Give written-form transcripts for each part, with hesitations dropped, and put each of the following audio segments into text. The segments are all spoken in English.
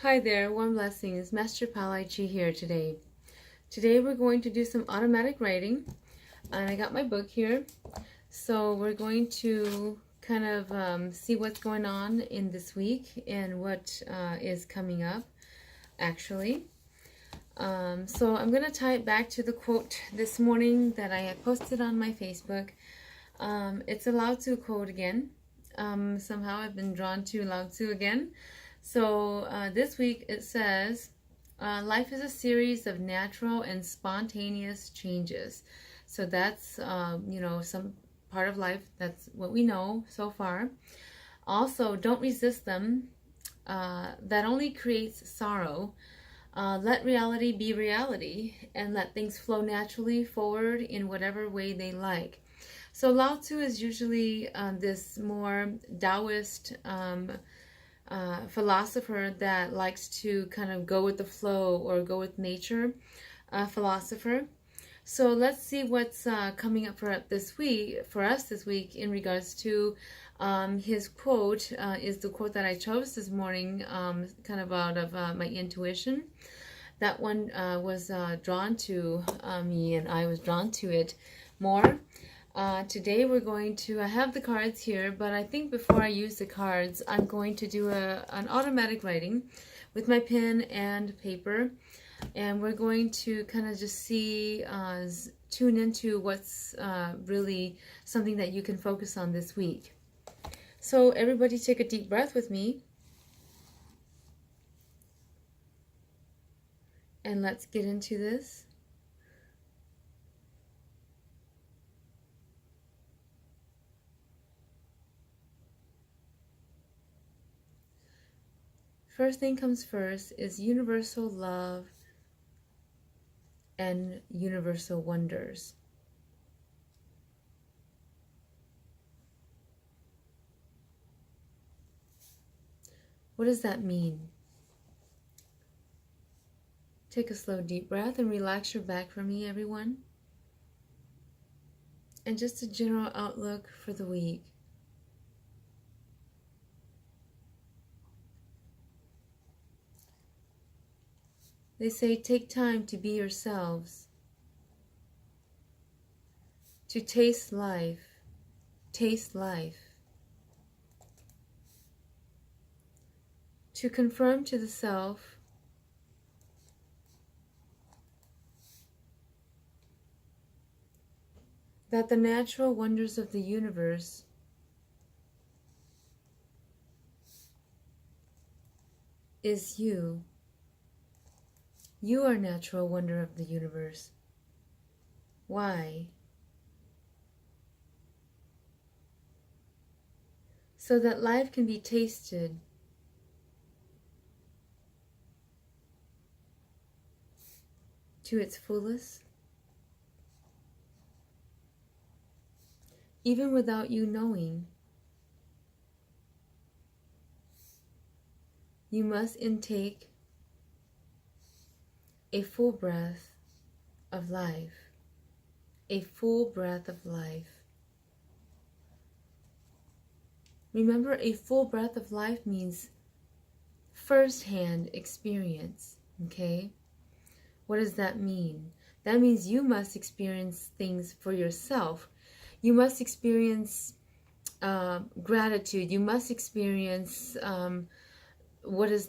Hi there, Warm Blessings, Master Palai Chi here today. Today we're going to do some automatic writing, and I got my book here. So we're going to kind of see what's going on in this week and what is coming up, actually. So I'm going to tie it back to the quote this morning that I had posted on my Facebook. It's a Lao Tzu quote again. Somehow I've been drawn to Lao Tzu again. So this week it says, life is a series of natural and spontaneous changes. So that's, some part of life. That's what we know so far. Also, don't resist them. That only creates sorrow. Let reality be reality and let things flow naturally forward in whatever way they like. So Lao Tzu is usually this more Taoist philosopher that likes to kind of go with the flow or go with nature philosopher. So let's see what's coming up for us this week in regards to his quote. Is the quote that I chose this morning, kind of out of my intuition. That one was drawn to me, and I was drawn to it more. Today we're going to, I have the cards here, but I think before I use the cards, I'm going to do an automatic writing with my pen and paper, and we're going to kind of just see, tune into what's really something that you can focus on this week. So everybody take a deep breath with me, and let's get into this. First thing comes first is universal love and universal wonders. What does that mean? Take a slow deep breath and relax your back for me, everyone. And just a general outlook for the week. They say take time to be yourselves, to taste life, to confirm to the self that the natural wonders of the universe is you. You are natural wonder of the universe. Why? So that life can be tasted. To its fullest. Even without you knowing. You must intake a full breath of life. A full breath of life. Remember, a full breath of life means first-hand experience, okay? What does that mean? That means you must experience things for yourself. You must experience gratitude. You must experience what is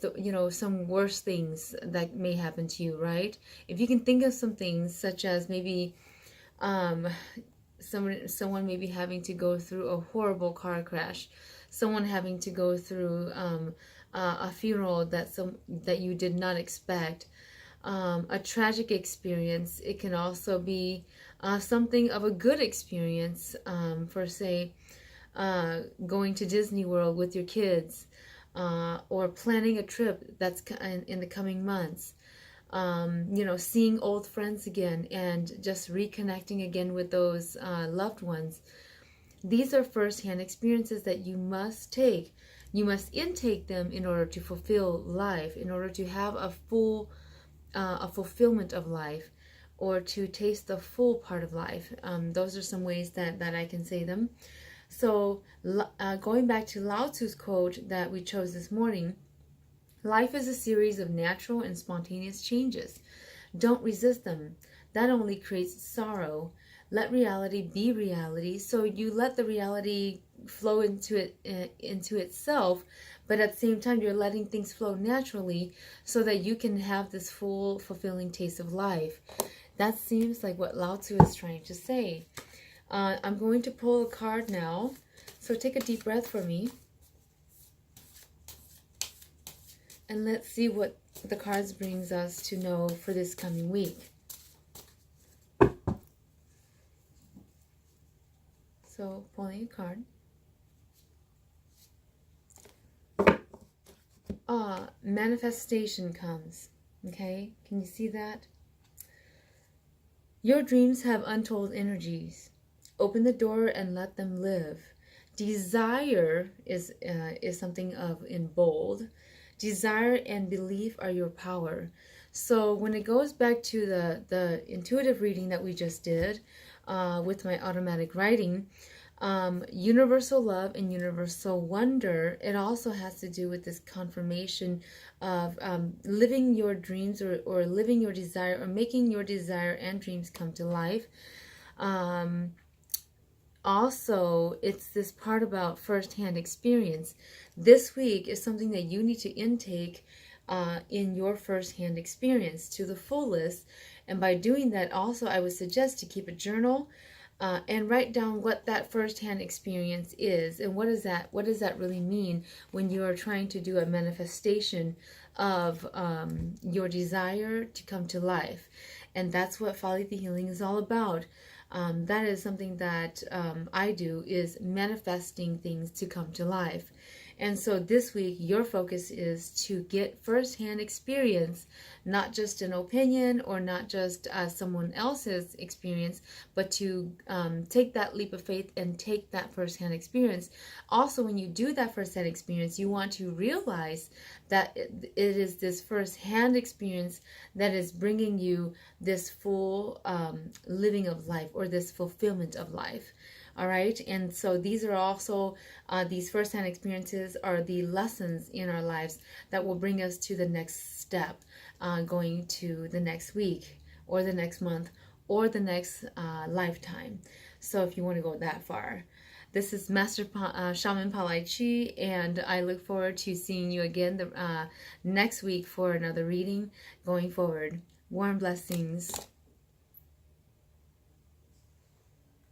some worst things that may happen to you, right? If you can think of some things, such as maybe someone maybe having to go through a horrible car crash, someone having to go through a funeral that you did not expect, a tragic experience. It can also be something of a good experience, for say going to Disney World with your kids, or planning a trip that's in the coming months. Seeing old friends again and just reconnecting again with those loved ones. These are first-hand experiences that you must take. You must intake them in order to fulfill life, in order to have a fulfillment of life, or to taste the full part of life. Those are some ways that I can say them. So going back to Lao Tzu's quote that we chose this morning, Life is a series of natural and spontaneous changes. Don't resist them. That only creates sorrow. Let reality be reality. So you let the reality flow into itself, but at the same time you're letting things flow naturally so that you can have this full, fulfilling taste of life. That seems like what Lao Tzu is trying to say. I'm going to pull a card now. So take a deep breath for me. And let's see what the cards brings us to know for this coming week. So pulling a card. Manifestation comes. Okay, can you see that? Your dreams have untold energies. Open the door and let them live. Desire is something of in bold. Desire and belief are your power. So when it goes back to the intuitive reading that we just did with my automatic writing, universal love and universal wonder, it also has to do with this confirmation of living your dreams or living your desire or making your desire and dreams come to life. Also, it's this part about first-hand experience. This week is something that you need to intake in your first-hand experience to the fullest. And by doing that, also, I would suggest to keep a journal and write down what that first-hand experience is and what does that really mean when you are trying to do a manifestation of your desire to come to life. And that's what Folly the Healing is all about. That is something that I do, is manifesting things to come to life. And so this week, your focus is to get firsthand experience, not just an opinion or not just someone else's experience, but to take that leap of faith and take that firsthand experience. Also, when you do that firsthand experience, you want to realize that it is this firsthand experience that is bringing you this full living of life or this fulfillment of life. All right, and so these are also, these firsthand experiences are the lessons in our lives that will bring us to the next step, going to the next week or the next month or the next lifetime. So if you want to go that far. This is Master Shaman Palai Chi, and I look forward to seeing you again next week for another reading going forward. Warm blessings.